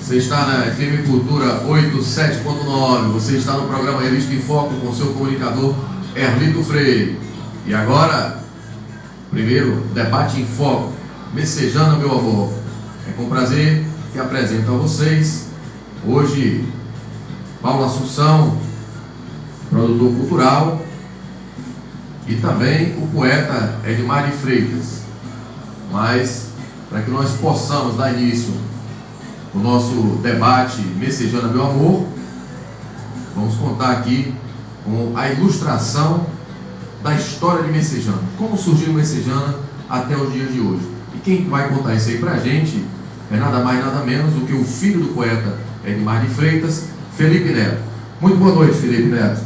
Você está na FM Cultura 87.9. Você está no programa Revista em Foco com seu comunicador Erlito Freire. E agora, primeiro, debate em foco. Messejana, meu amor. É com prazer que apresento a vocês hoje Paulo Assunção, produtor cultural, e também o poeta Edmar de Freitas. Mas, para que nós possamos dar início ao nosso debate Messejana, meu amor, vamos contar aqui com a ilustração da história de Messejana. Como surgiu Messejana até os dias de hoje. E quem vai contar isso aí para a gente é nada mais nada menos do que o filho do poeta Edmar de Freitas, Felipe Neto. Muito boa noite, Felipe Neto.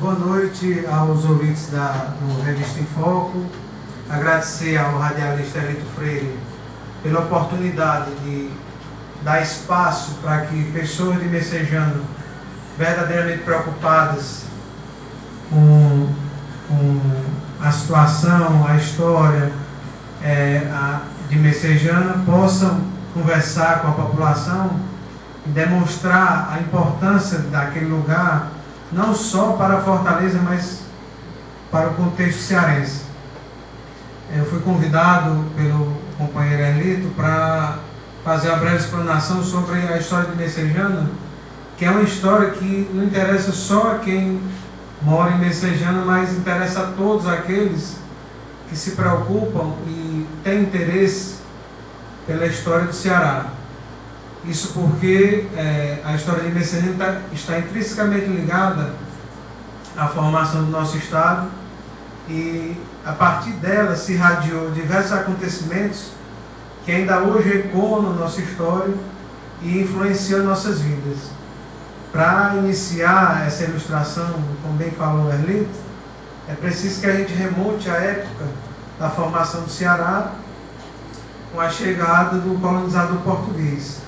Boa noite aos ouvintes do Revista em Foco. Agradecer ao radialista Erlito Freire pela oportunidade de dar espaço para que pessoas de Messejana, verdadeiramente preocupadas com a situação, a história de Messejana, possam conversar com a população e demonstrar a importância daquele lugar, não só para a Fortaleza, mas para o contexto cearense. Eu fui convidado pelo companheiro Erlito para fazer uma breve explanação sobre a história de Messejana, que é uma história que não interessa só a quem mora em Messejana, mas interessa a todos aqueles que se preocupam e têm interesse pela história do Ceará. Isso porque a história de Messejana está intrinsecamente ligada à formação do nosso Estado, e a partir dela se irradiou diversos acontecimentos que ainda hoje ecoam na nossa história e influenciam nossas vidas. Para iniciar essa ilustração, como bem falou o Erlito, é preciso que a gente remonte à época da formação do Ceará, com a chegada do colonizador português.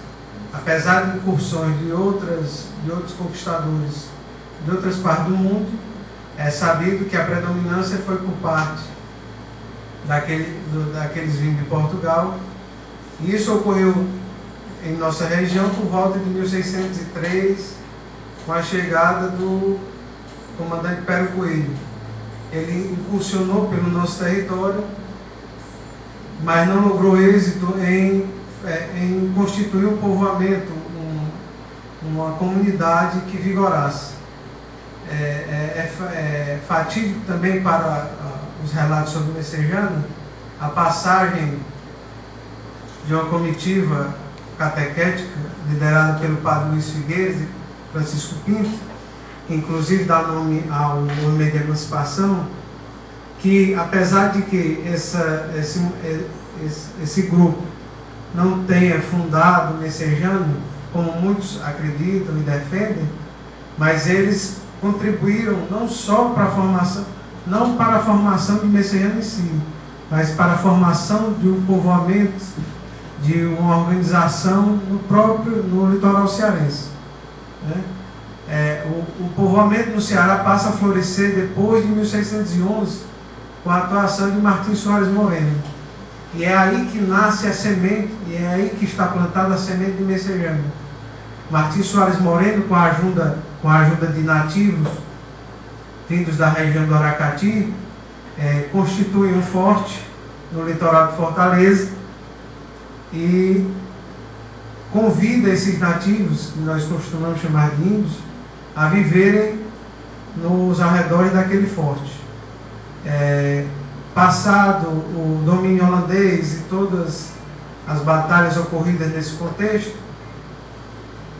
Apesar de incursões de outros conquistadores de outras partes do mundo, é sabido que a predominância foi por parte daqueles vindos de Portugal, e isso ocorreu em nossa região por volta de 1603, com a chegada do comandante Pero Coelho. Ele incursionou pelo nosso território, mas não logrou êxito em constituir um povoamento, uma comunidade que vigorasse. É fatídico também para os relatos sobre Messejana a passagem de uma comitiva catequética liderada pelo padre Luiz Figueiredo e Francisco Pinto, que inclusive dá nome ao movimento de emancipação, que apesar de que esse grupo não tenha fundado Messejana, como muitos acreditam e defendem, mas eles contribuíram não só para a formação, não para a formação de Messejana em si, mas para a formação de um povoamento, de uma organização no litoral cearense. O povoamento no Ceará passa a florescer depois de 1611, com a atuação de Martim Soares Moreno. E é aí que nasce a semente, e é aí que está plantada a semente de Messejana. Martim Soares Moreno, com a ajuda de nativos vindos da região do Aracati, constitui um forte no litoral de Fortaleza e convida esses nativos, que nós costumamos chamar de índios, a viverem nos arredores daquele forte. Passado o domínio holandês e todas as batalhas ocorridas nesse contexto,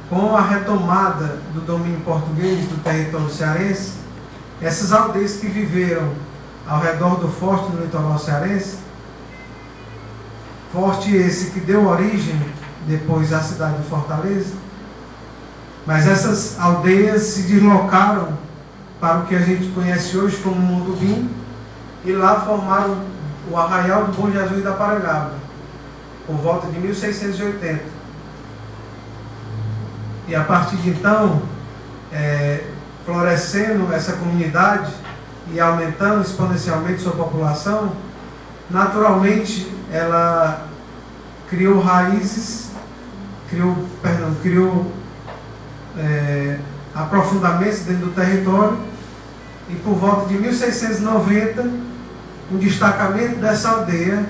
com a retomada do domínio português do território cearense, essas aldeias que viveram ao redor do forte no litoral cearense, forte esse que deu origem depois à cidade de Fortaleza, mas essas aldeias se deslocaram para o que a gente conhece hoje como Mundubim, e lá formaram o Arraial do Bom Jesus da Parangaba, por volta de 1680. E a partir de então, florescendo essa comunidade e aumentando exponencialmente sua população, naturalmente ela criou raízes criou aprofundamentos dentro do território, e por volta de 1690, um destacamento dessa aldeia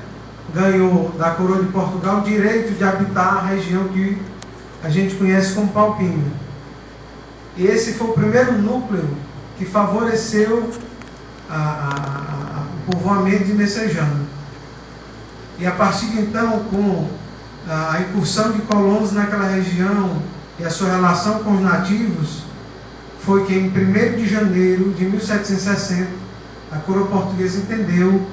ganhou da coroa de Portugal o direito de habitar a região que a gente conhece como Palpinha. E esse foi o primeiro núcleo que favoreceu o povoamento de Messejana. E a partir de então, com a incursão de colonos naquela região e a sua relação com os nativos, foi que em 1º de janeiro de 1760, a coroa portuguesa entendeu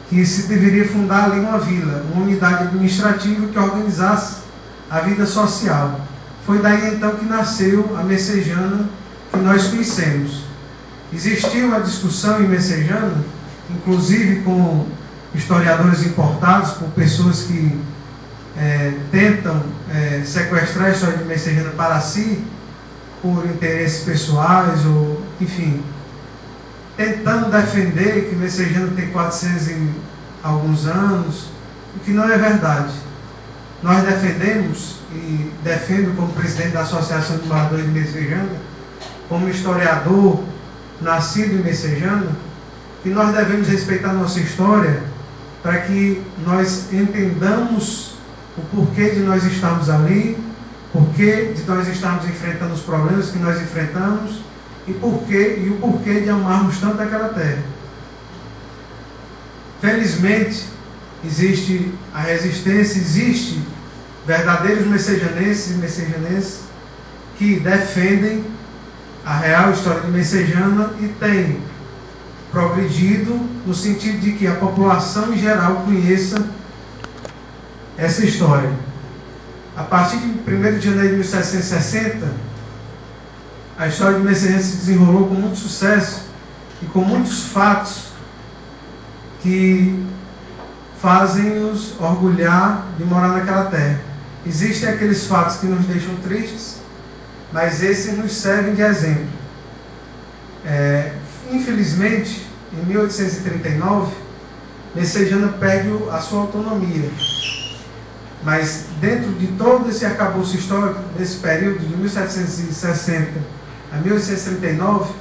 que se deveria fundar ali uma vila, uma unidade administrativa que organizasse a vida social. Foi daí então que nasceu a Messejana que nós conhecemos. Existiu uma discussão em Messejana, inclusive com historiadores importados, por pessoas que tentam sequestrar a história de Messejana para si, por interesses pessoais, ou enfim, tentando defender que Messejana tem 400 e alguns anos, o que não é verdade. Nós defendemos, e defendo como presidente da Associação de Moradores de Messejana, como historiador nascido em Messejana, que nós devemos respeitar nossa história para que nós entendamos o porquê de nós estarmos ali, porquê de nós estarmos enfrentando os problemas que nós enfrentamos e o porquê de amarmos tanto aquela terra. Felizmente, existe a resistência, existe verdadeiros messejanenses e messejanenses que defendem a real história de Messejana e têm progredido no sentido de que a população em geral conheça essa história. A partir de 1º de janeiro de 1760, a história de Messejana se desenrolou com muito sucesso e com muitos fatos que fazem-nos orgulhar de morar naquela terra. Existem aqueles fatos que nos deixam tristes, mas esses nos servem de exemplo. Infelizmente, em 1839, Messejana perde a sua autonomia. Mas dentro de todo esse arcabouço histórico, desse período de 1760 a 1839,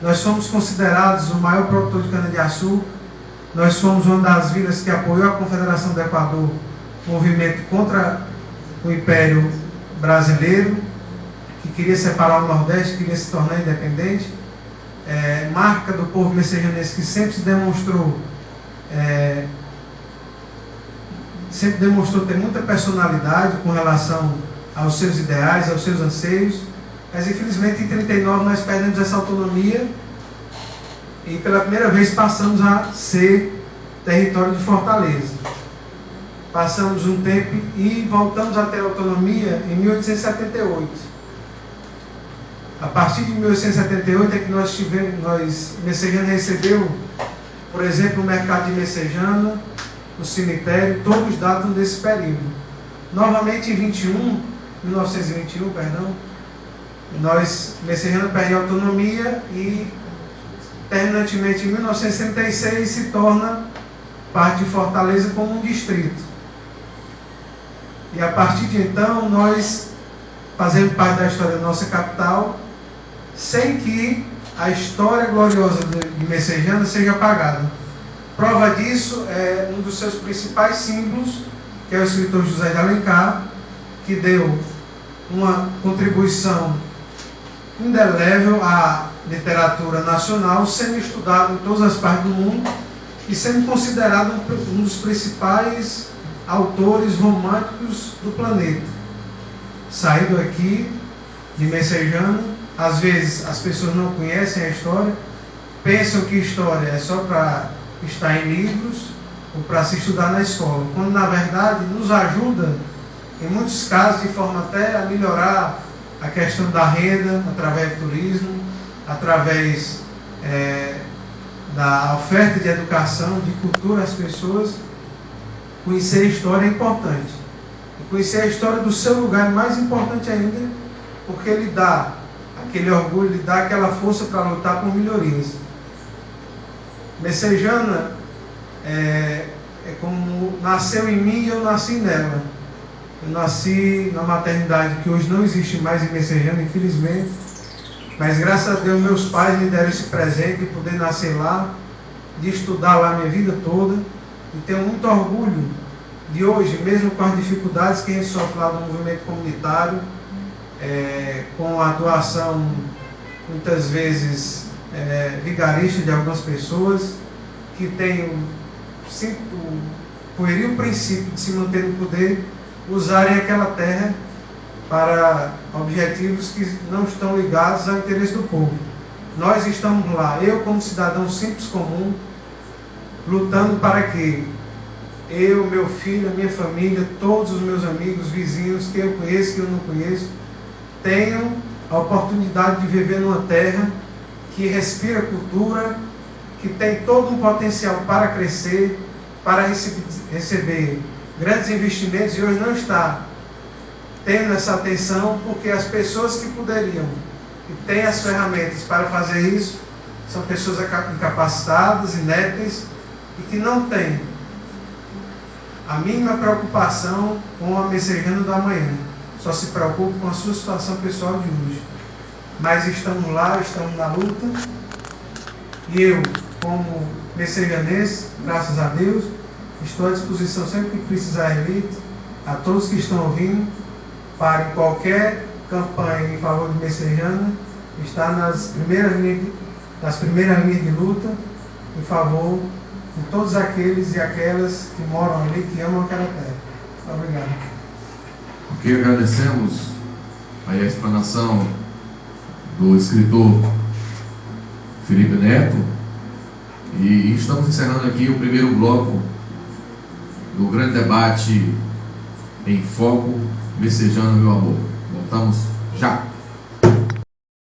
nós fomos considerados o maior produtor de cana-de-açúcar. Nós fomos uma das vilas que apoiou a Confederação do Equador, movimento contra o Império Brasileiro, que queria separar o Nordeste, queria se tornar independente. Marca do povo messejanense que sempre se demonstrou ter muita personalidade com relação aos seus ideais, aos seus anseios, mas infelizmente em 1939 nós perdemos essa autonomia e pela primeira vez passamos a ser território de Fortaleza. Passamos um tempo e voltamos a ter autonomia em 1878. A partir de 1878 é que Messejana recebeu, por exemplo, o mercado de Messejana, o cemitério, todos datam desse período. Novamente em 1921, Messejana perde a autonomia e, terminantemente em 1966, se torna parte de Fortaleza como um distrito. E a partir de então, nós fazemos parte da história da nossa capital, sem que a história gloriosa de Messejana seja apagada. Prova disso é um dos seus principais símbolos, que é o escritor José de Alencar, que deu uma contribuição indelével à literatura nacional, sendo estudado em todas as partes do mundo e sendo considerado um dos principais autores românticos do planeta. Saído aqui de Messejana, às vezes as pessoas não conhecem a história, pensam que história é só para estar em livros ou para se estudar na escola, quando na verdade nos ajuda, em muitos casos, de forma até a melhorar a questão da renda, através do turismo, através da oferta de educação, de cultura às pessoas. Conhecer a história é importante. E conhecer a história do seu lugar é mais importante ainda, porque lhe dá aquele orgulho, lhe dá aquela força para lutar por melhorias. Messejana é como nasceu em mim e eu nasci nela. Eu nasci na maternidade que hoje não existe mais em Messejana, infelizmente. Mas graças a Deus meus pais me deram esse presente de poder nascer lá, de estudar lá a minha vida toda. E tenho muito orgulho de hoje, mesmo com as dificuldades que a gente sofre lá no movimento comunitário, com a atuação muitas vezes vigarista de algumas pessoas que têm o pueril princípio de se manter no poder, usarem aquela terra para objetivos que não estão ligados ao interesse do povo. Nós estamos lá, eu como cidadão simples comum, lutando para que eu, meu filho, a minha família, todos os meus amigos, vizinhos, que eu conheço, que eu não conheço, tenham a oportunidade de viver numa terra que respira cultura, que tem todo um potencial para crescer, para receber grandes investimentos, e hoje não está tendo essa atenção, porque as pessoas que poderiam e têm as ferramentas para fazer isso são pessoas incapacitadas, inépteis e que não têm a mínima preocupação com a Messejana do amanhã, só se preocupam com a sua situação pessoal de hoje. Mas estamos lá, estamos na luta, e eu, como messejanense, graças a Deus, estou à disposição sempre que precisar, Elite, a todos que estão ouvindo, para em qualquer campanha em favor de Messejana, estar nas primeiras linhas de luta em favor de todos aqueles e aquelas que moram ali, que amam aquela terra. Obrigado. Ok, agradecemos aí a explanação do escritor Felipe Neto, e estamos encerrando aqui o primeiro bloco do grande debate em foco, Messejana, meu amor. Voltamos